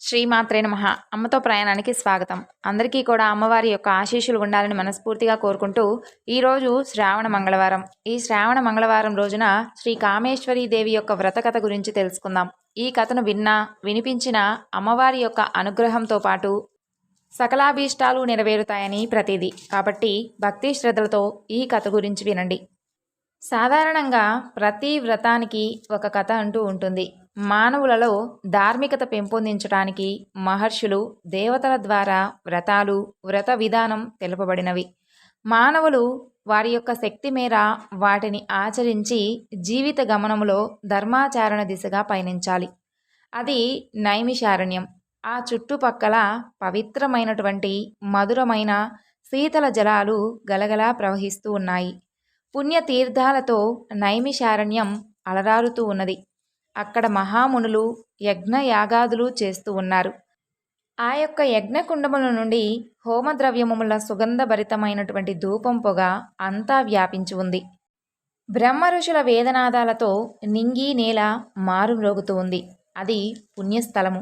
శ్రీమాత్రే నమః. అమ్మతో ప్రయాణానికి స్వాగతం. అందరికీ కూడా అమ్మవారి యొక్క ఆశీస్సులు ఉండాలని మనస్ఫూర్తిగా కోరుకుంటూ ఈరోజు శ్రావణ మంగళవారం. ఈ శ్రావణ మంగళవారం రోజున శ్రీ కామేశ్వరీ దేవి యొక్క వ్రత కథ గురించి తెలుసుకుందాం. ఈ కథను వినిపించిన అమ్మవారి యొక్క అనుగ్రహంతో పాటు సకలాభీష్టాలు నెరవేరుతాయని ప్రతీది. కాబట్టి భక్తి శ్రద్ధలతో ఈ కథ గురించి వినండి. సాధారణంగా ప్రతి వ్రతానికి ఒక కథ అంటూ ఉంటుంది. మానవులలో ధార్మికత పెంపొందించడానికి మహర్షులు దేవతల ద్వారా వ్రతాలు వ్రత విధానం తెలుపబడినవి. మానవులు వారి యొక్క శక్తి మేర వాటిని ఆచరించి జీవిత గమనములో ధర్మాచారణ దిశగా పయనించాలి. అది నైమిషారణ్యం. ఆ చుట్టుపక్కల పవిత్రమైనటువంటి మధురమైన శీతల జలాలు గలగలా ప్రవహిస్తూ ఉన్నాయి. పుణ్యతీర్థాలతో నైమిషారణ్యం అలరారుతూ ఉన్నది. అక్కడ మహామునులు యజ్ఞయాగాదులు చేస్తూ ఉన్నారు. ఆ యొక్క యజ్ఞకుండముల నుండి హోమద్రవ్యముల సుగంధభరితమైనటువంటి ధూపం పొగ అంతా వ్యాపించి ఉంది. బ్రహ్మ ఋషుల వేదనాదాలతో నింగి నేల మారుమ్రోగుతూ ఉంది. అది పుణ్యస్థలము,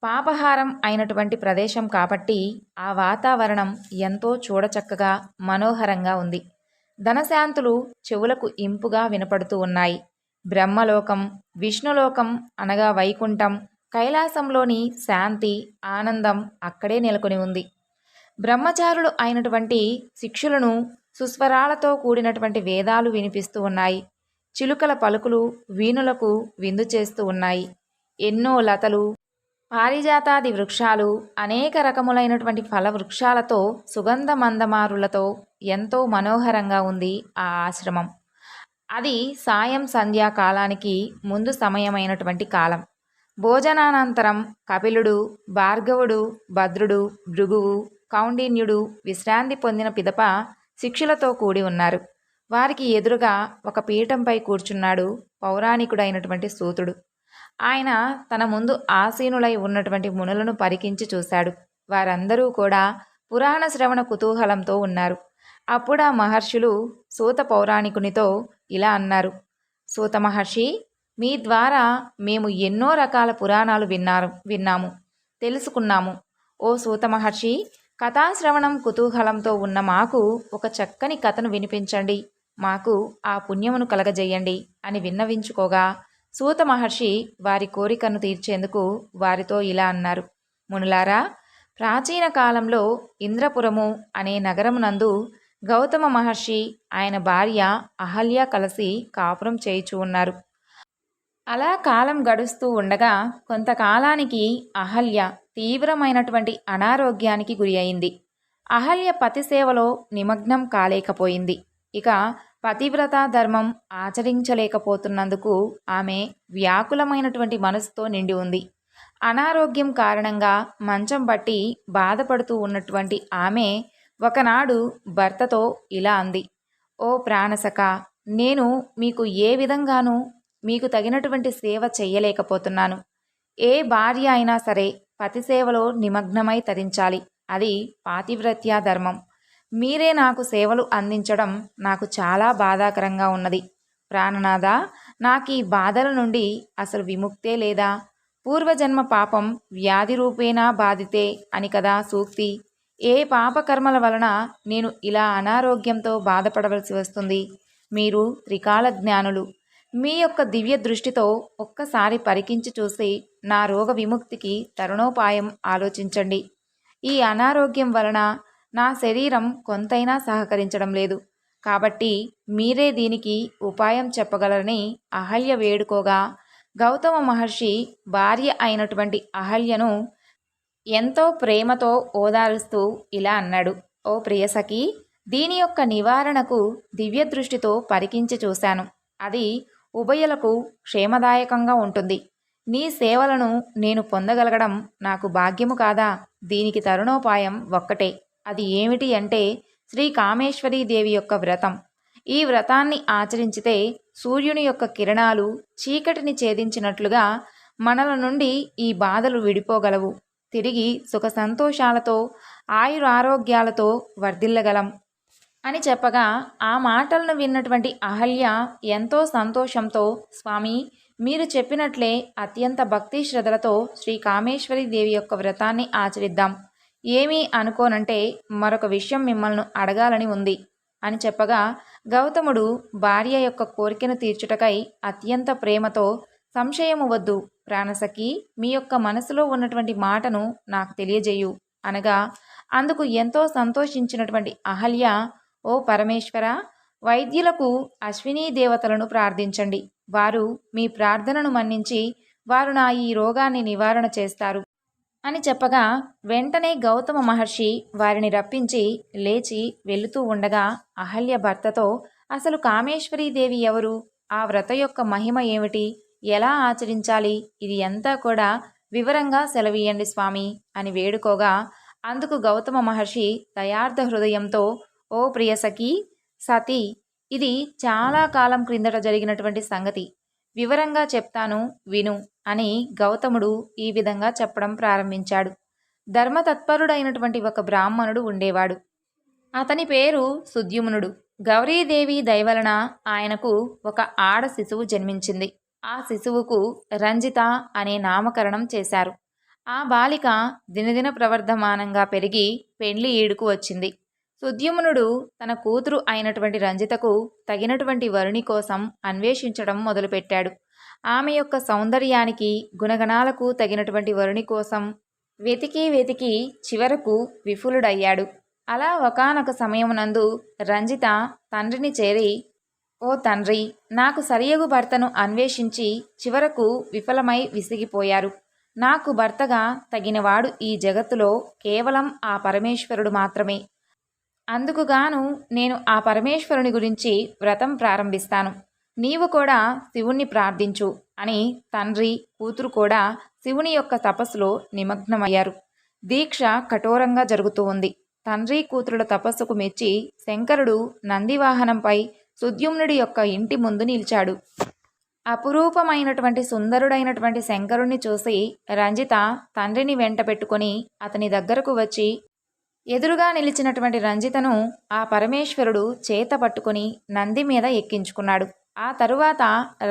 పాపహారం అయినటువంటి ప్రదేశం కాబట్టి ఆ వాతావరణం ఎంతో చూడచక్కగా మనోహరంగా ఉంది. ధనశాంతులు చెవులకు ఇంపుగా వినపడుతూ ఉన్నాయి. బ్రహ్మలోకం, విష్ణులోకం అనగా వైకుంఠం, కైలాసంలోని శాంతి ఆనందం అక్కడే నెలకొని ఉంది. బ్రహ్మచారులు అయినటువంటి శిక్షులను సుస్వరాలతో కూడినటువంటి వేదాలు వినిపిస్తూ ఉన్నాయి. చిలుకల పలుకులు వీణులకు విందు చేస్తూ ఉన్నాయి. ఎన్నో లతలు, పారిజాతాది వృక్షాలు, అనేక రకములైనటువంటి ఫల వృక్షాలతో సుగంధ మందమారులతో ఎంతో మనోహరంగా ఉంది ఆ ఆశ్రమం. అది సాయం సంధ్యాకాలానికి ముందు సమయమైనటువంటి కాలం. భోజనానంతరం కపిలుడు, భార్గవుడు, భద్రుడు, భృగువు, కౌండిన్యుడు విశ్రాంతి పొందిన పిదప శిక్షులతో కూడి ఉన్నారు. వారికి ఎదురుగా ఒక పీఠంపై కూర్చున్నాడు పౌరాణికుడైనటువంటి సూతుడు. ఆయన తన ముందు ఆసీనులై ఉన్నటువంటి మునులను పరికించి చూశాడు. వారందరూ కూడా పురాణ శ్రవణ కుతూహలంతో ఉన్నారు. అప్పుడు ఆ మహర్షులు సూత పౌరాణికునితో ఇలా అన్నారు. సూత మహర్షి, మీ ద్వారా మేము ఎన్నో రకాల పురాణాలు విన్నాము, తెలుసుకున్నాము. ఓ సూత మహర్షి, కథాశ్రవణం కుతూహలంతో ఉన్న మాకు ఒక చక్కని కథను వినిపించండి, మాకు ఆ పుణ్యమును కలగజేయండి అని విన్నవించుకోగా సూత మహర్షి వారి కోరికను తీర్చేందుకు వారితో ఇలా అన్నారు. మునులారా, ప్రాచీన కాలంలో ఇంద్రపురము అనే నగరమునందు గౌతమ మహర్షి ఆయన భార్య అహల్య కలిసి కాపురం చేయుచూ ఉన్నారు. అలా కాలం గడుస్తూ ఉండగా కొంతకాలానికి అహల్య తీవ్రమైనటువంటి అనారోగ్యానికి గురి అయింది. అహల్య పతి సేవలో నిమగ్నం కాలేకపోయింది. ఇక పతివ్రత ధర్మం ఆచరించలేకపోతున్నందుకు ఆమె వ్యాకులమైనటువంటి మనసుతో నిండి ఉంది. అనారోగ్యం కారణంగా మంచం బట్టి బాధపడుతూ ఉన్నటువంటి ఆమె ఒకనాడు భర్తతో ఇలా అంది. ఓ ప్రాణసఖ, నేను మీకు ఏ విధంగానూ మీకు తగినటువంటి సేవ చెయ్యలేకపోతున్నాను. ఏ భార్య అయినా సరే పతి సేవలో నిమగ్నమై తరించాలి. అది పాతివ్రత్య ధర్మం. మీరే నాకు సేవలు అందించడం నాకు చాలా బాధాకరంగా ఉన్నది. ప్రాణనాథ, నాకు ఈ బాధల నుండి అసలు విముక్తే లేదా? పూర్వజన్మ పాపం వ్యాధి రూపేణా బాధితే అని కదా సూక్తి. ఏ పాపకర్మల వలన నేను ఇలా అనారోగ్యంతో బాధపడవలసి వస్తుంది? మీరు త్రికాల జ్ఞానులు. మీ యొక్క దివ్య దృష్టితో ఒక్కసారి పరికించి చూసి నా రోగ విముక్తికి తరుణోపాయం ఆలోచించండి. ఈ అనారోగ్యం వలన నా శరీరం కొంతైనా సహకరించడం లేదు. కాబట్టి మీరే దీనికి ఉపాయం చెప్పగలరని అహల్య వేడుకోగా గౌతమ మహర్షి భార్య అయినటువంటి అహల్యను ఎంతో ప్రేమతో ఓదారుస్తూ ఇలా అన్నాడు. ఓ ప్రియసఖి, దీని యొక్క నివారణకు దివ్య దృష్టితో పరికించి చూశాను. అది ఉభయులకు క్షేమదాయకంగా ఉంటుంది. నీ సేవలను నేను పొందగలగడం నాకు భాగ్యము కాదా? దీనికి తరుణోపాయం ఒక్కటే. అది ఏమిటి అంటే శ్రీ కామేశ్వరీ దేవి యొక్క వ్రతం. ఈ వ్రతాన్ని ఆచరించితే సూర్యుని యొక్క కిరణాలు చీకటిని ఛేదించినట్లుగా మనల నుండి ఈ బాధలు విడిపోగలవు. తిరిగి సుఖ సంతోషాలతో ఆయురారోగ్యాలతో వర్ధిల్లగలం అని చెప్పగా ఆ మాటలను విన్నటువంటి అహల్య ఎంతో సంతోషంతో, స్వామి, మీరు చెప్పినట్లే అత్యంత భక్తి శ్రద్ధలతో శ్రీ కామేశ్వరి దేవి యొక్క వ్రతాన్ని ఆచరిద్దాం. ఏమీ అనుకోనంటే మరొక విషయం మిమ్మల్ని అడగాలని ఉంది అని చెప్పగా, గౌతముడు భార్య యొక్క కోరికను తీర్చుటకై అత్యంత ప్రేమతో, సంశయము వద్దు ప్రాణసఖి, మీ యొక్క మనసులో ఉన్నటువంటి మాటను నాకు తెలియజేయు అనగా, అందుకు ఎంతో సంతోషించినటువంటి అహల్య, ఓ పరమేశ్వర, వైద్యులకు అశ్వినీ దేవతలను ప్రార్థించండి. వారు మీ ప్రార్థనను మన్నించి వారు నా ఈ రోగాన్ని నివారణ చేస్తారు అని చెప్పగా, వెంటనే గౌతమ మహర్షి వారిని రప్పించి లేచి వెళుతూ ఉండగా అహల్య భర్తతో, అసలు కామేశ్వరీదేవి ఎవరు, ఆ వ్రత యొక్క మహిమ ఏమిటి, ఎలా ఆచరించాలి, ఇది అంతా కూడా వివరంగా సెలవీయండి స్వామి అని వేడుకోగా, అందుకు గౌతమ మహర్షి దయార్థ హృదయంతో, ఓ ప్రియసఖి సతీ, ఇది చాలా కాలం క్రిందట జరిగినటువంటి సంగతి, వివరంగా చెప్తాను విను అని గౌతముడు ఈ విధంగా చెప్పడం ప్రారంభించాడు. ధర్మతత్పరుడైనటువంటి ఒక బ్రాహ్మణుడు ఉండేవాడు. అతని పేరు సుద్యుమ్నుడు. గౌరీదేవి దయవలన ఆయనకు ఒక ఆడ శిశువు జన్మించింది. ఆ శిశువుకు రంజిత అనే నామకరణం చేశారు. ఆ బాలిక దినదిన ప్రవర్ధమానంగా పెరిగి పెండ్లి ఈడుకు వచ్చింది. సుద్యుమ్నుడు తన కూతురు అయినటువంటి రంజితకు తగినటువంటి వరుని కోసం అన్వేషించడం మొదలుపెట్టాడు. ఆమె యొక్క సౌందర్యానికి, గుణగణాలకు తగినటువంటి వరుని కోసం వెతికి వెతికి చివరకు విఫలుడయ్యాడు. అలా ఒకానొక సమయమునందు రంజిత తండ్రిని చేరి, ఓ తండ్రి, నాకు సరియగు భర్తను అన్వేషించి చివరకు విఫలమై విసిగిపోయారు. నాకు భర్తగా తగినవాడు ఈ జగత్తులో కేవలం ఆ పరమేశ్వరుడు మాత్రమే. అందుకుగాను నేను ఆ పరమేశ్వరుని గురించి వ్రతం ప్రారంభిస్తాను. నీవు కూడా శివుణ్ణి ప్రార్థించు అని తండ్రి, కూతురు కూడా శివుని యొక్క తపస్సులో నిమగ్నమయ్యారు. దీక్ష కఠోరంగా జరుగుతూ ఉంది. తండ్రి కూతురుల తపస్సుకు మెచ్చి శంకరుడు నందివాహనంపై సుద్యుమ్నుడి యొక్క ఇంటి ముందు నిలిచాడు. అపురూపమైనటువంటి సుందరుడైనటువంటి శంకరుణ్ణి చూసి రంజిత తండ్రిని వెంట పెట్టుకొని అతని దగ్గరకు వచ్చి, ఎదురుగా నిలిచినటువంటి రంజితను ఆ పరమేశ్వరుడు చేత పట్టుకుని నంది మీద ఎక్కించుకున్నాడు. ఆ తరువాత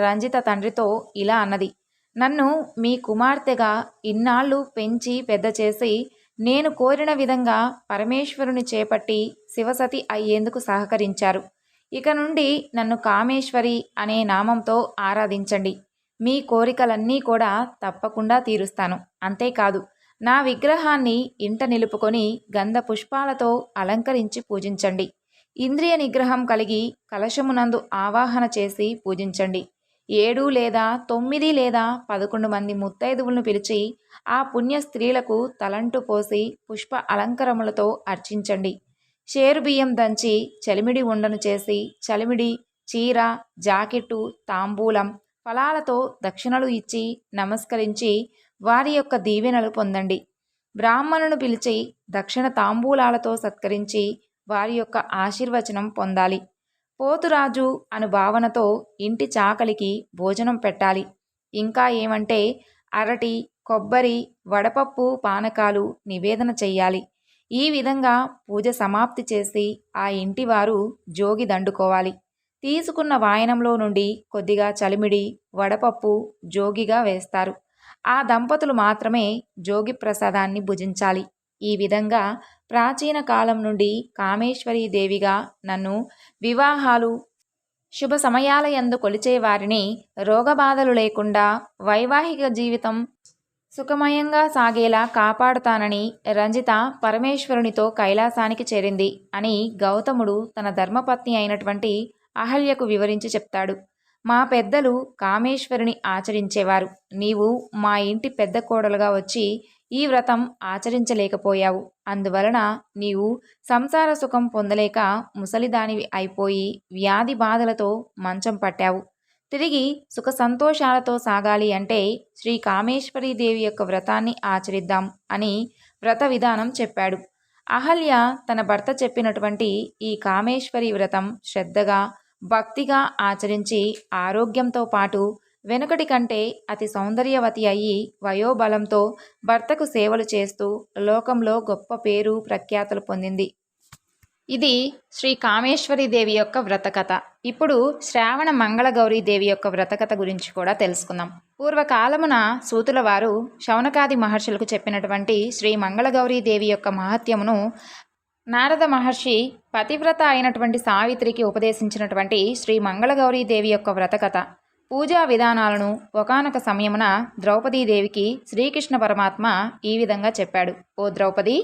రంజిత తండ్రితో ఇలా అన్నది, నన్ను మీ కుమార్తెగా ఇన్నాళ్ళు పెంచి పెద్ద చేసి నేను కోరిన విధంగా పరమేశ్వరుని చేపట్టి శివసతి అయ్యేందుకు సహకరించారు. ఇక నుండి నన్ను కామేశ్వరి అనే నామంతో ఆరాధించండి. మీ కోరికలన్నీ కూడా తప్పకుండా తీరుస్తాను. అంతేకాదు, నా విగ్రహాన్ని ఇంట నిలుపుకొని గంధ పుష్పాలతో అలంకరించి పూజించండి. ఇంద్రియ నిగ్రహం కలిగి కలశమునందు ఆవాహన చేసి పూజించండి. 7 లేదా 9 లేదా 11 మంది ముత్తైదువులను పిలిచి ఆ పుణ్య స్త్రీలకు తలంటు పోసి పుష్ప అలంకరములతో అర్చించండి. షేరుబియ్యం దంచి చలిమిడి ఉండను చేసి చలిమిడి, చీర, జాకెట్టు, తాంబూలం, ఫలాలతో దక్షిణలు ఇచ్చి నమస్కరించి వారి యొక్క దీవెనలు పొందండి. బ్రాహ్మణును పిలిచి దక్షిణ తాంబూలాలతో సత్కరించి వారి యొక్క ఆశీర్వచనం పొందాలి. పోతురాజు అను భావనతో ఇంటి చాకలికి భోజనం పెట్టాలి. ఇంకా ఏమంటే అరటి, కొబ్బరి, వడపప్పు, పానకాలు నివేదన చెయ్యాలి. ఈ విధంగా పూజ సమాప్తి చేసి ఆ ఇంటి వారు జోగి దండుకోవాలి. తీసుకున్న వాయనంలో నుండి కొద్దిగా చలిమిడి, వడపప్పు జోగిగా వేస్తారు. ఆ దంపతులు మాత్రమే జోగి ప్రసాదాన్ని భుజించాలి. ఈ విధంగా ప్రాచీన కాలం నుండి కామేశ్వరీదేవిగా నన్ను వివాహాలు, శుభ సమయాల యందు కొలిచే వారిని రోగబాధలు లేకుండా వైవాహిక జీవితం సుఖమయంగా సాగేలా కాపాడుతానని రంజిత పరమేశ్వరునితో కైలాసానికి చేరింది అని గౌతముడు తన ధర్మపత్ని అయినటువంటి అహల్యకు వివరించి చెప్తాడు. మా పెద్దలు కామేశ్వరుని ఆచరించేవారు. నీవు మా ఇంటి పెద్ద కోడలుగా వచ్చి ఈ వ్రతం ఆచరించలేకపోయావు. అందువలన నీవు సంసార సుఖం పొందలేక ముసలిదానివి అయిపోయి వ్యాధి బాధలతో మంచం పట్టావు. తిరిగి సుఖ సంతోషాలతో సాగాలి అంటే శ్రీ కామేశ్వరీదేవి యొక్క వ్రతాన్ని ఆచరిద్దాం అని వ్రత విధానం చెప్పాడు. అహల్య తన భర్త చెప్పినటువంటి ఈ కామేశ్వరి వ్రతం శ్రద్ధగా, భక్తిగా ఆచరించి ఆరోగ్యంతో పాటు వెనుకటి కంటే అతి సౌందర్యవతి అయి వయోబలంతో భర్తకు సేవలు చేస్తూ లోకంలో గొప్ప పేరు ప్రఖ్యాతులు పొందింది. ఇది శ్రీ కామేశ్వరి దేవి యొక్క వ్రతకథ. ఇప్పుడు శ్రావణ మంగళగౌరీ దేవి యొక్క వ్రతకథ గురించి కూడా తెలుసుకుందాం. పూర్వకాలమున సూతుల వారు శౌనకాది మహర్షులకు చెప్పినటువంటి శ్రీ మంగళగౌరీ దేవి యొక్క మహత్యమును నారద మహర్షి పతివ్రత అయినటువంటి సావిత్రికి ఉపదేశించినటువంటి శ్రీ మంగళగౌరీ దేవి యొక్క వ్రతకథ. పూజా విధానాలను ఒకానొక సమయమున ద్రౌపదీదేవికి శ్రీకృష్ణ పరమాత్మ ఈ విధంగా చెప్పాడు. ఓ ద్రౌపది,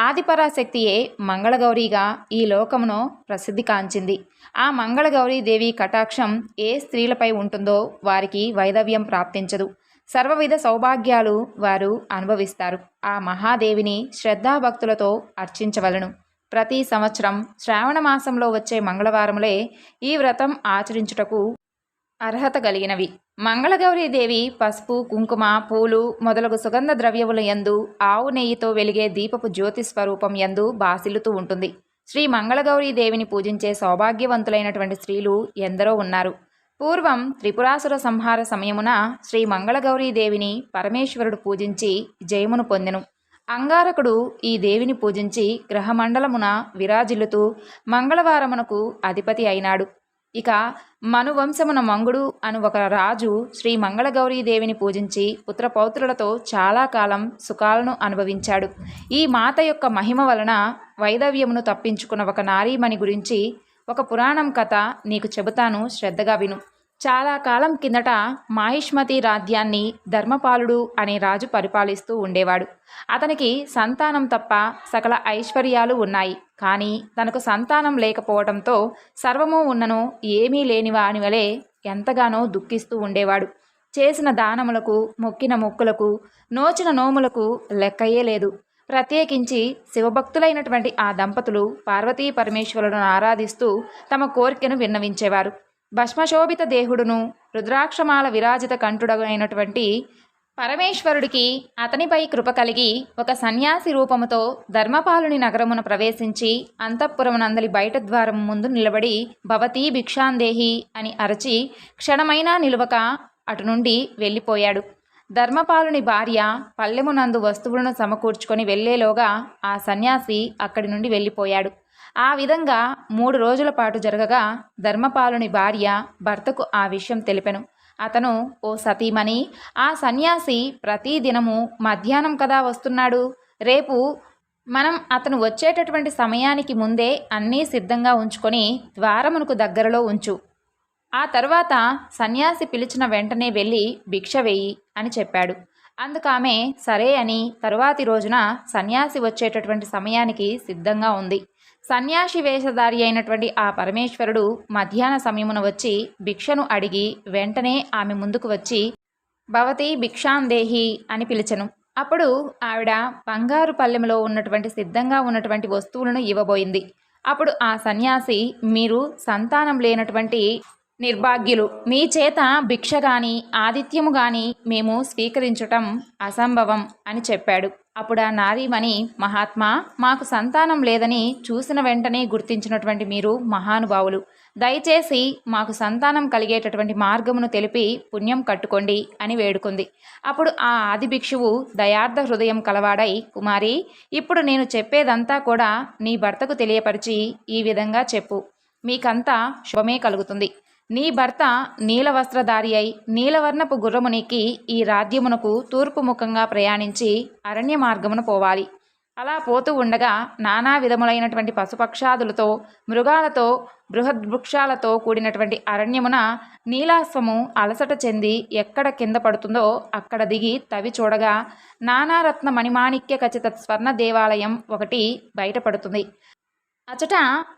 ఆదిపరాశక్తియే మంగళగౌరీగా ఈ లోకమును ప్రసిద్ధి కాంచింది. ఆ మంగళగౌరీ దేవి కటాక్షం ఏ స్త్రీలపై ఉంటుందో వారికి వైదవ్యం ప్రాప్తించదు, సర్వవిధ సౌభాగ్యాలు వారు అనుభవిస్తారు. ఆ మహాదేవిని శ్రద్ధాభక్తులతో అర్చించవలను. ప్రతి సంవత్సరం శ్రావణ మాసంలో వచ్చే మంగళవారములే ఈ వ్రతం ఆచరించుటకు అర్హత కలిగినవి. మంగళగౌరీదేవి పసుపు, కుంకుమ, పూలు మొదలగు సుగంధ ద్రవ్యముల యందు ఆవు నెయ్యితో వెలిగే దీపపు జ్యోతి స్వరూపం యందు బాసిల్లుతూ ఉంటుంది. శ్రీ మంగళగౌరీదేవిని పూజించే సౌభాగ్యవంతులైనటువంటి స్త్రీలు ఎందరో ఉన్నారు. పూర్వం త్రిపురాసుర సంహార సమయమున శ్రీ మంగళగౌరీదేవిని పరమేశ్వరుడు పూజించి జయమును పొందెను. అంగారకుడు ఈ దేవిని పూజించి గ్రహమండలమున విరాజిల్లుతూ మంగళవారమునకు అధిపతి అయినాడు. ఇక మనువంశమున మంగుడు అను ఒక రాజు శ్రీ మంగళగౌరీదేవిని పూజించి పుత్రపౌత్రులతో చాలా కాలం సుఖాలను అనుభవించాడు. ఈ మాత యొక్క మహిమ వలన వైదవ్యమును తప్పించుకున్న ఒక నారీమణి గురించి ఒక పురాణం కథ నీకు చెబుతాను, శ్రద్ధగా విను. చాలా కాలం కిందట మాహిష్మతి రాజ్యాన్ని ధర్మపాలుడు అనే రాజు పరిపాలిస్తూ ఉండేవాడు. అతనికి సంతానం తప్ప సకల ఐశ్వర్యాలు ఉన్నాయి. కానీ తనకు సంతానం లేకపోవడంతో సర్వము ఉన్నను ఏమీ లేనివాని వలె ఎంతగానో దుఃఖిస్తూ ఉండేవాడు. చేసిన దానములకు, మొక్కిన మొక్కులకు, నోచిన నోములకు లెక్కయే లేదు. ప్రత్యేకించి శివభక్తులైనటువంటి ఆ దంపతులు పార్వతీ పరమేశ్వరులను ఆరాధిస్తూ తమ కోరికను విన్నవించేవారు. భస్మశోభిత దేహుడును రుద్రాక్షమాల విరాజిత కంఠుడైనటువంటి పరమేశ్వరుడికి అతనిపై కృప కలిగి ఒక సన్యాసి రూపముతో ధర్మపాలుని నగరమున ప్రవేశించి అంతఃపురమునందలి బయట ద్వారం ముందు నిలబడి భవతీ భిక్షాందేహి అని అరచి క్షణమైనా నిలువక అటు నుండి వెళ్ళిపోయాడు. ధర్మపాలుని భార్య పల్లెమునందు వస్తువులను సమకూర్చుకొని వెళ్లేలోగా ఆ సన్యాసి అక్కడి నుండి వెళ్ళిపోయాడు. ఆ విధంగా 3 రోజుల పాటు జరగగా ధర్మపాలుని భార్య భర్తకు ఆ విషయం తెలిపెను. అతను, ఓ సతీమణి, ఆ సన్యాసి ప్రతిదినము మధ్యాహ్నం కదా వస్తున్నాడు. రేపు మనం అతను వచ్చేటటువంటి సమయానికి ముందే అన్నీ సిద్ధంగా ఉంచుకొని ద్వారమునకు దగ్గరలో ఉంచు. ఆ తరువాత సన్యాసి పిలిచిన వెంటనే వెళ్ళి భిక్ష వేయి అని చెప్పాడు. అందుకామె సరే అని తరువాతి రోజున సన్యాసి వచ్చేటటువంటి సమయానికి సిద్ధంగా ఉంది. సన్యాసి వేషధారి అయినటువంటి ఆ పరమేశ్వరుడు మధ్యాహ్న సమయమున వచ్చి భిక్షను అడిగి వెంటనే ఆమె ముందుకు వచ్చి భవతి భిక్షాందేహి అని పిలిచెను. అప్పుడు ఆవిడ బంగారు పల్లెములో ఉన్నటువంటి సిద్ధంగా ఉన్నటువంటి వస్తువులను ఇవ్వబోయింది. అప్పుడు ఆ సన్యాసి, మీరు సంతానం లేనటువంటి నిర్భాగ్యులు, మీ చేత భిక్ష గాని ఆతిథ్యము గాని మేము స్వీకరించటం అసంభవం అని చెప్పాడు. అప్పుడు ఆ నారీమణి, మహాత్మా, మాకు సంతానం లేదని చూసిన వెంటనే గుర్తించినటువంటి మీరు మహానుభావులు. దయచేసి మాకు సంతానం కలిగేటటువంటి మార్గమును తెలిపి పుణ్యం కట్టుకోండి అని వేడుకుంది. అప్పుడు ఆ ఆది భిక్షువు దయార్థ హృదయం కలవాడై, కుమారి, ఇప్పుడు నేను చెప్పేదంతా కూడా నీ భర్తకు తెలియపరిచి ఈ విధంగా చెప్పు, మీకంతా శుభమే కలుగుతుంది. నీ భర్త నీలవస్త్రధారి అయి నీలవర్ణపు గుర్రమునికి ఈ రాజ్యమునకు తూర్పు ముఖంగా ప్రయాణించి అరణ్య మార్గమును పోవాలి. అలా పోతూ ఉండగా నానా విధములైనటువంటి పశుపక్షాదులతో, మృగాలతో, బృహద్వృక్షాలతో కూడినటువంటి అరణ్యమున నీలాశ్వము అలసట చెంది ఎక్కడ కింద పడుతుందో అక్కడ దిగి తవి చూడగా నానారత్న మణిమాణిక్య ఖచ్చిత స్వర్ణ దేవాలయం ఒకటి బయటపడుతుంది. అచట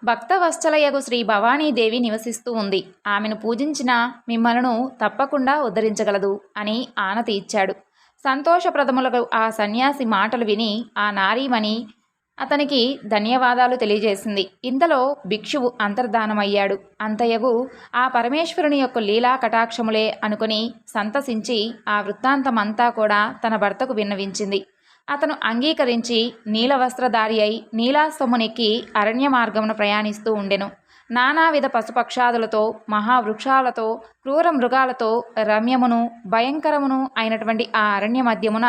భక్తవత్సలయగు శ్రీ భవానీదేవి నివసిస్తూ ఉంది. ఆమెను పూజించిన మిమ్మలను తప్పకుండా ఉద్ధరించగలదు అని ఆనతి ఇచ్చాడు. సంతోషప్రదములకు ఆ సన్యాసి మాటలు విని ఆ నారీమణి అతనికి ధన్యవాదాలు తెలియజేసింది. ఇంతలో భిక్షువు అంతర్ధానమయ్యాడు. అంతయగు ఆ పరమేశ్వరుని యొక్క లీలా కటాక్షములే అనుకుని సంతసించి ఆ వృత్తాంతమంతా కూడా తన భర్తకు విన్నవించింది. అతను అంగీకరించి నీలవస్త్రధారి అయి నీలాశ్వమునెక్కి అరణ్య మార్గమును ప్రయాణిస్తూ ఉండెను. నానావిధ పశుపక్షాదులతో, మహావృక్షాలతో, క్రూర మృగాలతో రమ్యమును భయంకరమును అయినటువంటి ఆ అరణ్య మధ్యమున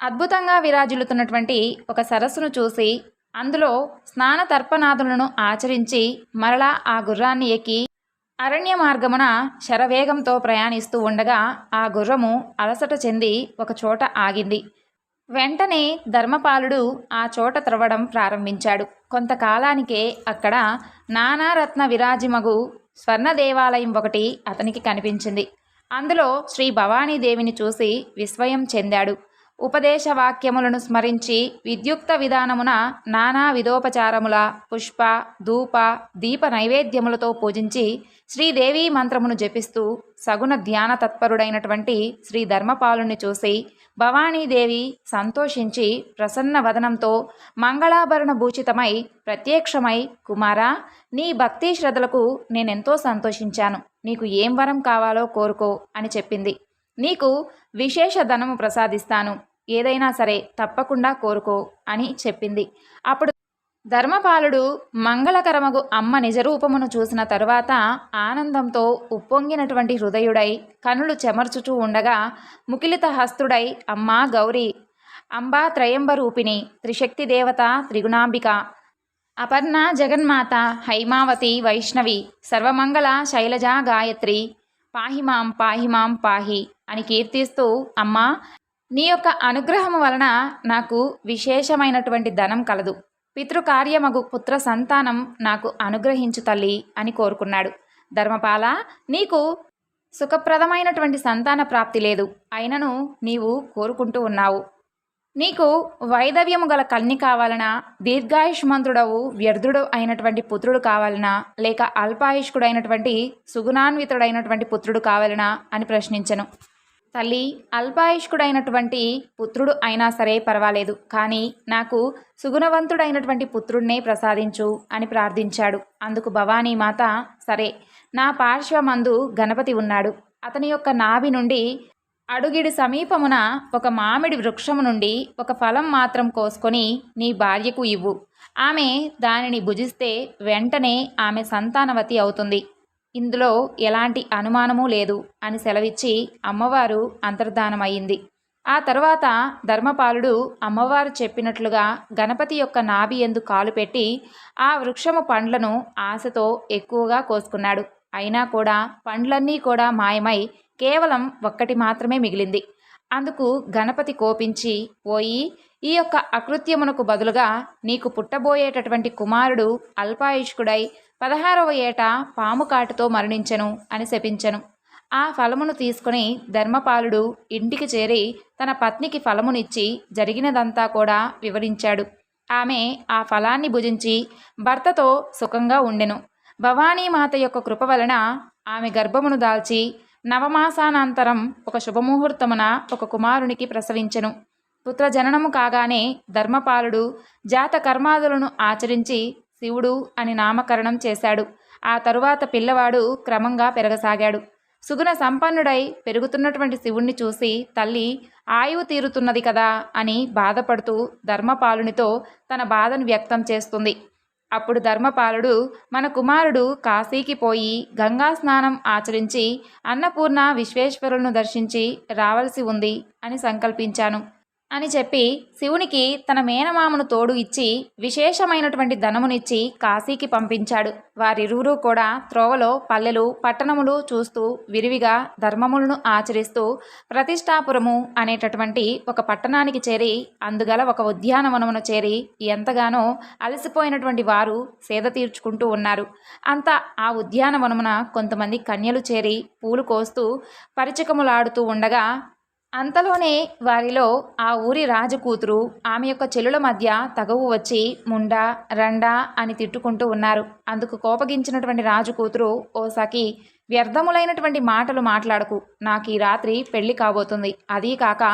అద్భుతంగా విరాజిల్లుతున్నటువంటి ఒక సరస్సును చూసి అందులో స్నాన తర్పణాదులను ఆచరించి మరలా ఆ గుర్రాన్ని ఎక్కి అరణ్య మార్గమున శరవేగంతో ప్రయాణిస్తూ ఉండగా ఆ గుర్రము అలసట చెంది ఒక చోట ఆగింది. వెంటనే ధర్మపాలుడు ఆ చోట త్రవ్వడం ప్రారంభించాడు. కొంతకాలానికే అక్కడ నానారత్న విరాజిమగు స్వర్ణ దేవాలయం ఒకటి అతనికి కనిపించింది. అందులో శ్రీ భవానీదేవిని చూసి విస్మయం చెందాడు. ఉపదేశ వాక్యములను స్మరించి విద్యుక్త విధానమున నానా విధోపచారముల పుష్ప ధూప దీప నైవేద్యములతో పూజించి శ్రీదేవి మంత్రమును జపిస్తూ సగుణ ధ్యాన తత్పరుడైనటువంటి శ్రీ ధర్మపాలుని చూసి భవానీదేవి సంతోషించి ప్రసన్న వదనంతో మంగళాభరణ భూషితమై ప్రత్యక్షమై, కుమారా, నీ భక్తి శ్రద్ధలకు నేనెంతో సంతోషించాను. నీకు ఏం వరం కావాలో కోరుకో అని చెప్పింది. నీకు విశేష ధనము ప్రసాదిస్తాను, ఏదైనా సరే తప్పకుండా కోరుకో అని చెప్పింది. అప్పుడు ధర్మపాలుడు మంగళకరమగు అమ్మ నిజరూపమును చూసిన తరువాత ఆనందంతో ఉప్పొంగినటువంటి హృదయుడై కనులు చెమర్చుచూ ఉండగా ముకిలిత హస్తుడై, అమ్మా గౌరీ, అంబా త్రయంబరూపిణి, త్రిశక్తి దేవత, త్రిగుణాంబిక, అపర్ణ జగన్మాత, హైమావతి వైష్ణవి, సర్వమంగళ శైలజా గాయత్రి, పాహిమాం పాహిమాం పాహి అని కీర్తిస్తూ, అమ్మా, నీ యొక్క అనుగ్రహము వలన నాకు విశేషమైనటువంటి ధనం కలదు. పితృకార్యమగు పుత్ర సంతానం నాకు అనుగ్రహించు తల్లి అని కోరుకున్నాడు. ధర్మపాల, నీకు సుఖప్రదమైనటువంటి సంతాన ప్రాప్తి లేదు, అయినను నీవు కోరుకుంటూ ఉన్నావు. నీకు వైదవ్యము గల కన్య కావాలనా, దీర్ఘాయుష్మంతుడవు వ్యర్థుడు అయినటువంటి పుత్రుడు కావాలనా, లేక అల్పాయుష్కుడైనటువంటి సుగుణాన్వితుడైనటువంటి పుత్రుడు కావాలనా అని ప్రశ్నించెను. తల్లి, అల్పాయుష్కుడైనటువంటి పుత్రుడు అయినా సరే పర్వాలేదు, కానీ నాకు సుగుణవంతుడైనటువంటి పుత్రుడినే ప్రసాదించు అని ప్రార్థించాడు. అందుకు భవానీమాత, సరే, నా పార్శ్వమందు గణపతి ఉన్నాడు. అతని యొక్క నాభి నుండి అడుగిడి సమీపమున ఒక మామిడి వృక్షము నుండి ఒక ఫలం మాత్రం కోసుకొని నీ భార్యకు ఇవ్వు. ఆమె దానిని భుజిస్తే వెంటనే ఆమె సంతానవతి అవుతుంది. ఇందులో ఎలాంటి అనుమానమూ లేదు అని సెలవిచ్చి అమ్మవారు అంతర్ధానమయ్యింది. ఆ తరువాత ధర్మపాలుడు అమ్మవారు చెప్పినట్లుగా గణపతి యొక్క నాభి యందు కాలు పెట్టి ఆ వృక్షము పండ్లను ఆశతో ఎక్కువగా కోసుకున్నాడు. అయినా కూడా పండ్లన్నీ కూడా మాయమై కేవలం ఒక్కటి మాత్రమే మిగిలింది. అందుకు గణపతి కోపించి, పోయి ఈ యొక్క అకృత్యమునకు బదులుగా నీకు పుట్టబోయేటటువంటి కుమారుడు అల్పాయుష్కుడై 16వ ఏట పాము కాటుతో మరణించెను అని శపించెను. ఆ ఫలమును తీసుకుని ధర్మపాలుడు ఇంటికి చేరి తన పత్నికి ఫలమునిచ్చి జరిగినదంతా కూడా వివరించాడు. ఆమె ఆ ఫలాన్ని భుజించి భర్తతో సుఖంగా ఉండెను. భవానీమాత యొక్క కృప వలన ఆమె గర్భమును దాల్చి నవమాసానంతరం ఒక శుభముహూర్తమున ఒక కుమారునికి ప్రసవించెను. పుత్రజననము కాగానే ధర్మపాలుడు జాత కర్మాదులను ఆచరించి శివుడు అని నామకరణం చేశాడు. ఆ తరువాత పిల్లవాడు క్రమంగా పెరగసాగాడు. సుగుణ సంపన్నుడై పెరుగుతున్నటువంటి శివుణ్ణి చూసి తల్లి ఆయువు తీరుతున్నది కదా అని బాధపడుతూ ధర్మపాలునితో తన బాధను వ్యక్తం చేస్తుంది. అప్పుడు ధర్మపాలుడు, మన కుమారుడు కాశీకి పోయి గంగా స్నానం ఆచరించి అన్నపూర్ణ విశ్వేశ్వరులను దర్శించి రావలసి ఉంది అని సంకల్పించాను అని చెప్పి శివునికి తన మేనమామను తోడు ఇచ్చి విశేషమైనటువంటి ధనమునిచ్చి కాశీకి పంపించాడు. వారిరువురూ కూడా త్రోవలో పల్లెలు పట్టణములు చూస్తూ విరివిగా ధర్మములను ఆచరిస్తూ ప్రతిష్టాపురము అనేటటువంటి ఒక పట్టణానికి చేరి అందుగల ఒక ఉద్యానవనమును చేరి ఎంతగానో అలసిపోయినటువంటి వారు సేద తీర్చుకుంటూ ఉన్నారు. అంతా ఆ ఉద్యానవనమున కొంతమంది కన్యలు చేరి పూలు కోస్తూ పరిచకములాడుతూ ఉండగా అంతలోనే వారిలో ఆ ఊరి రాజకూతురు ఆమె యొక్క చెల్లుల మధ్య తగవు వచ్చి ముండా రండా అని తిట్టుకుంటూ ఉన్నారు. అందుకు కోపగించినటువంటి రాజకూతురు, ఓ సఖి, వ్యర్థములైనటువంటి మాటలు మాట్లాడకు. నాకు ఈ రాత్రి పెళ్లి కాబోతుంది. అదీ కాక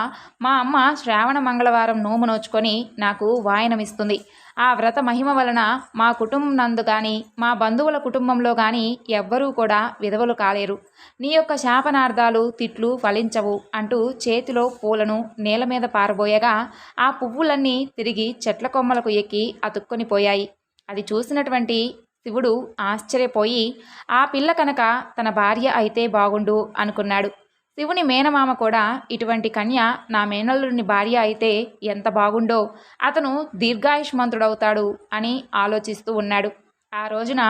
మా అమ్మ శ్రావణ మంగళవారం నోము నోచుకొని నాకు వాయనమిస్తుంది. ఆ వ్రత మహిమ వలన మా కుటుంబం నందు కానీ మా బంధువుల కుటుంబంలో కానీ ఎవ్వరూ కూడా విధవలు కాలేరు. నీ యొక్క శాపనార్థాలు తిట్లు ఫలించవు అంటూ చేతిలో పూలను నేల మీద పారబోయగా ఆ పువ్వులన్నీ తిరిగి చెట్ల కొమ్మలకు ఎక్కి అతుక్కొని పోయాయి. అది చూసినటువంటి శివుడు ఆశ్చర్యపోయి ఆ పిల్ల కనుక తన భార్య అయితే బాగుండు అనుకున్నాడు. శివుని మేనమామ కూడా ఇటువంటి కన్య నా మేనల్లుని భార్య అయితే ఎంత బాగుండో, అతను దీర్ఘాయుష్మంతుడవుతాడు అని ఆలోచిస్తూ ఉన్నాడు. ఆ రోజున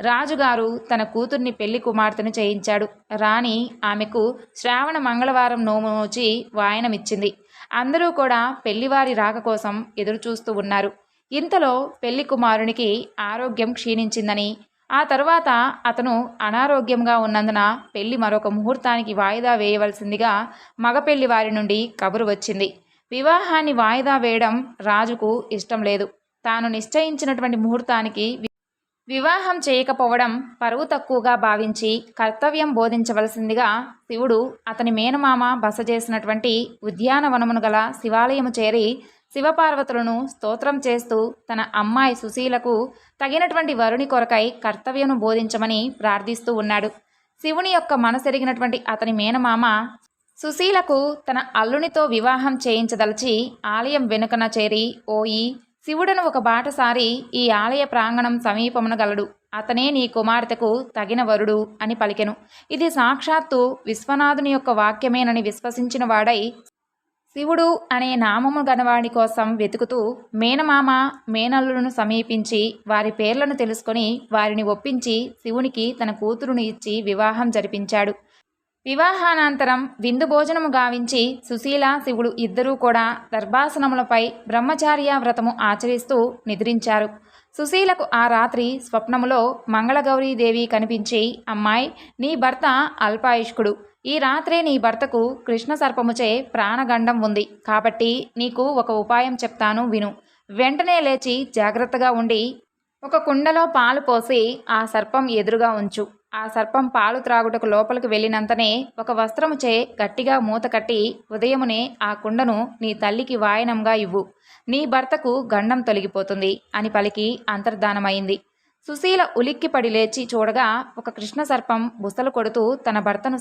రాజుగారు తన కూతుర్ని పెళ్లి కుమార్తెను చేయించాడు. రాణి ఆమెకు శ్రావణ మంగళవారం నోము నోచి వాయనమిచ్చింది. అందరూ కూడా పెళ్లివారి రాక కోసం ఎదురుచూస్తూ ఉన్నారు. ఇంతలో పెళ్లి కుమారునికి ఆరోగ్యం క్షీణించిందని, ఆ తరువాత అతను అనారోగ్యంగా ఉన్నందున పెళ్లి మరొక ముహూర్తానికి వాయిదా వేయవలసిందిగా మగ పెళ్లి వారి నుండి కబురు వచ్చింది. వివాహాన్ని వాయిదా వేయడం రాజుకు ఇష్టం లేదు. తాను నిశ్చయించినటువంటి ముహూర్తానికి వివాహం చేయకపోవడం పరువు తక్కువగా భావించి కర్తవ్యం బోధించవలసిందిగా శివుడు అతని మేనమామ బస చేసినటువంటి ఉద్యానవనమును గల శివాలయము చేరి శివపార్వతులను స్తోత్రం చేస్తూ తన అమ్మాయి సుశీలకు తగినటువంటి వరుని కొరకై కర్తవ్యను బోధించమని ప్రార్థిస్తూ ఉన్నాడు. శివుని యొక్క మనసెరిగినటువంటి అతని మేనమామ సుశీలకు తన అల్లునితో వివాహం చేయించదలిచి ఆలయం వెనుకన చేరి, ఓయి శివుడను ఒక బాటసారి ఈ ఆలయ ప్రాంగణం సమీపమున గలడు, అతనే నీ కుమార్తెకు తగిన వరుడు అని పలికెను. ఇది సాక్షాత్తు విశ్వనాథుని యొక్క వాక్యమేనని విశ్వసించిన వాడై శివుడు అనే నామము గనవాడి కోసం వెతుకుతూ మేనమామ మేనల్లులను సమీపించి వారి పేర్లను తెలుసుకొని వారిని ఒప్పించి శివునికి తన కూతురును ఇచ్చి వివాహం జరిపించాడు. వివాహానంతరం విందు భోజనము గావించి సుశీల శివుడు ఇద్దరూ కూడా దర్భాసనములపై బ్రహ్మచార్య వ్రతము ఆచరిస్తూ నిద్రించారు. సుశీలకు ఆ రాత్రి స్వప్నములో మంగళగౌరీదేవి కనిపించి, అమ్మాయి, నీ భర్త అల్పాయుష్కుడు. ఈ రాత్రే నీ భర్తకు కృష్ణ సర్పముచే ప్రాణగండం ఉంది. కాబట్టి నీకు ఒక ఉపాయం చెప్తాను, విను. వెంటనే లేచి జాగ్రత్తగా ఉండి ఒక కుండలో పాలు పోసి ఆ సర్పం ఎదురుగా ఉంచు. ఆ సర్పం పాలు త్రాగుటకు లోపలికి వెళ్ళినంతనే ఒక వస్త్రముచే గట్టిగా మూత కట్టి ఉదయమునే ఆ కుండను నీ తల్లికి వాయనంగా ఇవ్వు. నీ భర్తకు గండం తొలగిపోతుంది అని పలికి అంతర్ధానమైంది. సుశీల ఉలిక్కిపడి లేచి చూడగా ఒక కృష్ణ సర్పం బుసలు కొడుతూ తన భర్తను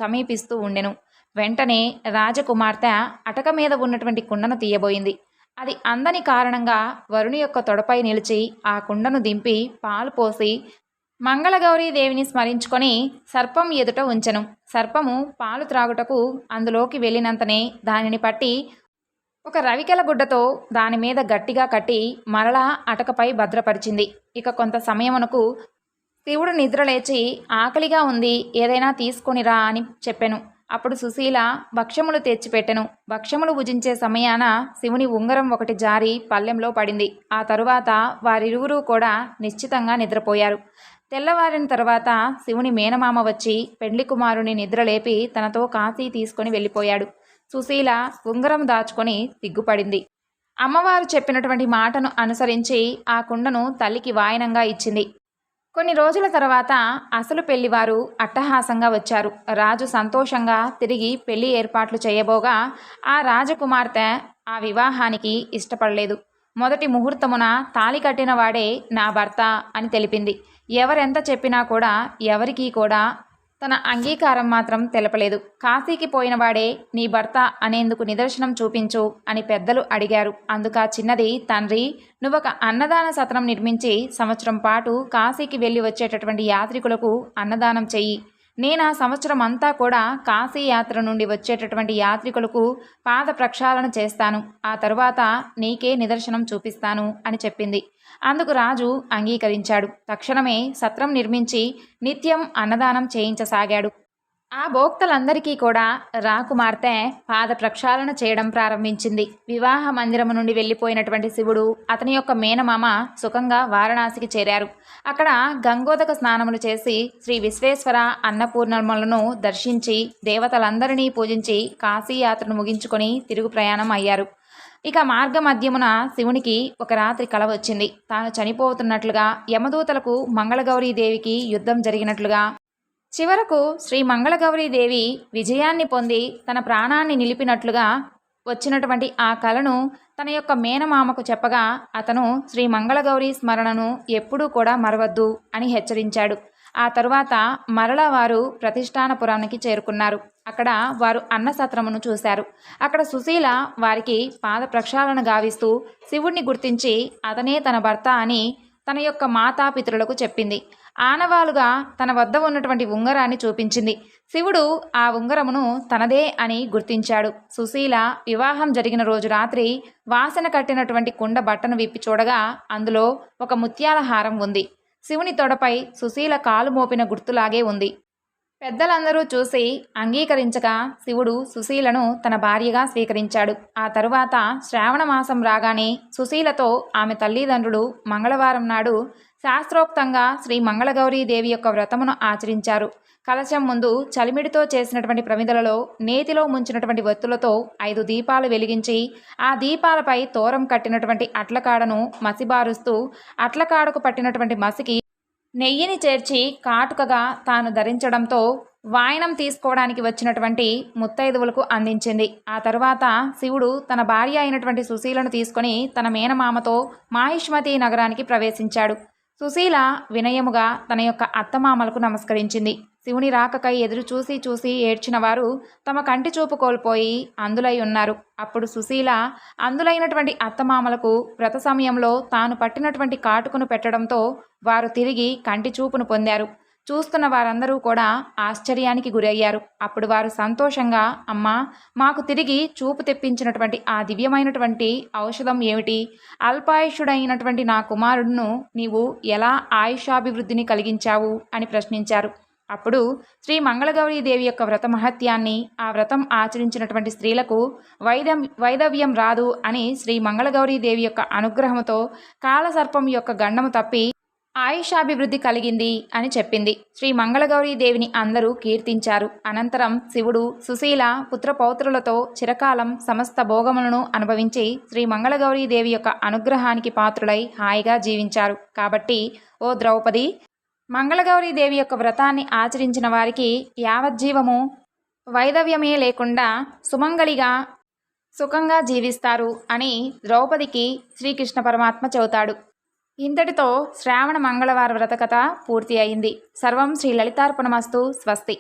సమీపిస్తూ ఉండెను. వెంటనే రాజకుమార్తె అటక మీద ఉన్నటువంటి కుండను తీయబోయింది. అది అందని కారణంగా వరుణి యొక్క తొడపై నిలిచి ఆ కుండను దింపి పాలు పోసి మంగళగౌరీదేవిని స్మరించుకొని సర్పం ఎదుట ఉంచెను. సర్పము పాలు త్రాగుటకు అందులోకి వెళ్ళినంతనే దానిని పట్టి ఒక రవికెల గుడ్డతో దానిమీద గట్టిగా కట్టి మరలా అటకపై భద్రపరిచింది. ఇక కొంత సమయమునకు శివుడు నిద్రలేచి, ఆకలిగా ఉంది, ఏదైనా తీసుకొనిరా అని చెప్పెను. అప్పుడు సుశీల భక్ష్యములు తెచ్చిపెట్టెను. భక్ష్యములు భుజించే సమయాన శివుని ఉంగరం ఒకటి జారి పళ్ళెంలో పడింది. ఆ తరువాత వారిరువురూ కూడా నిశ్చితంగా నిద్రపోయారు. తెల్లవారిన తర్వాత శివుని మేనమామ వచ్చి పెండ్లి కుమారుని నిద్రలేపి తనతో కాశీ తీసుకొని వెళ్ళిపోయాడు. సుశీల ఉంగరం దాచుకొని సిగ్గుపడింది. అమ్మవారు చెప్పినటువంటి మాటను అనుసరించి ఆ కుండను తల్లికి వాయనంగా ఇచ్చింది. కొన్ని రోజుల తర్వాత అసలు పెళ్లివారు అట్టహాసంగా వచ్చారు. రాజు సంతోషంగా తిరిగి పెళ్లి ఏర్పాట్లు చేయబోగా ఆ రాజకుమార్తె ఆ వివాహానికి ఇష్టపడలేదు. మొదటి ముహూర్తమున తాళి కట్టిన వాడే నా భర్త అని తెలిపింది. ఎవరెంత చెప్పినా కూడా ఎవరికీ కూడా తన అంగీకారం మాత్రం తెలపలేదు. కాశీకి పోయినవాడే నీ భర్త అనేందుకు నిదర్శనం చూపించు అని పెద్దలు అడిగారు. అందుక చిన్నది, తండ్రి, నువ్వొక అన్నదాన సత్రం నిర్మించి సంవత్సరం పాటు కాశీకి వెళ్ళి వచ్చేటటువంటి యాత్రికులకు అన్నదానం చెయ్యి. నేను ఆ సంవత్సరం అంతా కూడా కాశీ యాత్ర నుండి వచ్చేటటువంటి యాత్రికులకు పాద ప్రక్షాళన చేస్తాను. ఆ తరువాత నీకే నిదర్శనం చూపిస్తాను అని చెప్పింది. అందుకు రాజు అంగీకరించాడు. తక్షణమే సత్రం నిర్మించి నిత్యం అన్నదానం చేయించసాగాడు. ఆ భోక్తలందరికీ కూడా రాకుమార్తె పాద ప్రక్షాళన చేయడం ప్రారంభించింది. వివాహ మందిరము నుండి వెళ్ళిపోయినటువంటి శివుడు, అతని యొక్క మేనమామ సుఖంగా వారణాసికి చేరారు. అక్కడ గంగోదక స్నానములు చేసి శ్రీ విశ్వేశ్వర అన్నపూర్ణములను దర్శించి దేవతలందరినీ పూజించి కాశీయాత్రను ముగించుకొని తిరుగు ప్రయాణం అయ్యారు. ఇక మార్గ మధ్యమున శివునికి ఒక రాత్రి కల వచ్చింది. తాను చనిపోతున్నట్లుగా, యమదూతలకు మంగళగౌరీదేవికి యుద్ధం జరిగినట్లుగా, చివరకు శ్రీ మంగళగౌరీదేవి విజయాన్ని పొంది తన ప్రాణాన్ని నిలిపినట్లుగా వచ్చినటువంటి ఆ కలను తన యొక్క మేనమామకు చెప్పగా అతను శ్రీ మంగళగౌరీ స్మరణను ఎప్పుడూ కూడా మరవద్దు అని హెచ్చరించాడు. ఆ తరువాత మరలా వారు ప్రతిష్టానపురానికి చేరుకున్నారు. అక్కడ వారు అన్నసత్రమును చూశారు. అక్కడ సుశీల వారికి పాద ప్రక్షాళన గావిస్తూ శివుణ్ణి గుర్తించి అతనే తన భర్త అని తన యొక్క మాతాపితరులకు చెప్పింది. ఆనవాలుగా తన వద్ద ఉన్నటువంటి ఉంగరాన్ని చూపించింది. శివుడు ఆ ఉంగరమును తనదే అని గుర్తించాడు. సుశీల వివాహం జరిగిన రోజు రాత్రి వాసన కట్టినటువంటి కుండ బట్టను విప్పి చూడగా అందులో ఒక ముత్యాల హారం ఉంది. శివుని తొడపై సుశీల కాలు మోపిన గుర్తులాగే ఉంది. పెద్దలందరూ చూసి అంగీకరించగా శివుడు సుశీలను తన భార్యగా స్వీకరించాడు. ఆ తరువాత శ్రావణ మాసం రాగానే సుశీలతో ఆమె తల్లిదండ్రులు మంగళవారం నాడు శాస్త్రోక్తంగా శ్రీ మంగళగౌరీదేవి యొక్క వ్రతమును ఆచరించారు. కలశం ముందు చలిమిడితో చేసినటువంటి ప్రమిదలలో నేతిలో ముంచినటువంటి వత్తులతో 5 దీపాలు వెలిగించి ఆ దీపాలపై తోరం కట్టినటువంటి అట్లకాడను మసిబారుస్తూ అట్లకాడకు పట్టినటువంటి మసికి నెయ్యిని చేర్చి కాటుకగా తాను ధరించడంతో వాయనం తీసుకోవడానికి వచ్చినటువంటి ముత్తైదువులకు అందించింది. ఆ తరువాత శివుడు తన భార్య అయినటువంటి సుశీలను తీసుకొని తన మేనమామతో మాహిష్మతి నగరానికి ప్రవేశించాడు. సుశీల వినయముగా తన యొక్క అత్తమామలకు నమస్కరించింది. శివుని రాకకై ఎదురు చూసి ఏడ్చిన వారు తమ కంటి చూపు కోల్పోయి అందులై ఉన్నారు. అప్పుడు సుశీల అందులైనటువంటి అత్తమామలకు వ్రత సమయంలో తాను పట్టినటువంటి కాటుకను పెట్టడంతో వారు తిరిగి కంటి చూపును పొందారు. చూస్తున్న వారందరూ కూడా ఆశ్చర్యానికి గురయ్యారు. అప్పుడు వారు సంతోషంగా, అమ్మా, మాకు తిరిగి చూపు తెప్పించినటువంటి ఆ దివ్యమైనటువంటి ఔషధం ఏమిటి? అల్పాయుషుడైనటువంటి నా కుమారుడును నీవు ఎలా ఆయుషాభివృద్ధిని కలిగించావు అని ప్రశ్నించారు. అప్పుడు శ్రీ మంగళగౌరీదేవి యొక్క వ్రత మహత్యాన్ని, ఆ వ్రతం ఆచరించినటువంటి స్త్రీలకు వైదవ్యం రాదు అని శ్రీ మంగళగౌరీదేవి యొక్క అనుగ్రహంతో కాలసర్పం యొక్క గండము తప్పి ఆయుషాభివృద్ధి కలిగింది అని చెప్పింది. శ్రీ మంగళగౌరీదేవిని అందరూ కీర్తించారు. అనంతరం శివుడు సుశీల పుత్రపౌత్రులతో చిరకాలం సమస్త భోగములను అనుభవించి శ్రీ మంగళగౌరీదేవి యొక్క అనుగ్రహానికి పాత్రులై హాయిగా జీవించారు. కాబట్టి ఓ ద్రౌపది, మంగళగౌరీదేవి యొక్క వ్రతాన్ని ఆచరించిన వారికి యావజ్జీవము వైదవ్యమే లేకుండా సుమంగళిగా సుఖంగా జీవిస్తారు అని ద్రౌపదికి శ్రీకృష్ణ పరమాత్మ చెబుతాడు. ఇంతటితో శ్రావణ మంగళవార వ్రత కథ పూర్తి అయింది. సర్వం శ్రీ లలితార్పణమస్తు. స్వస్తి.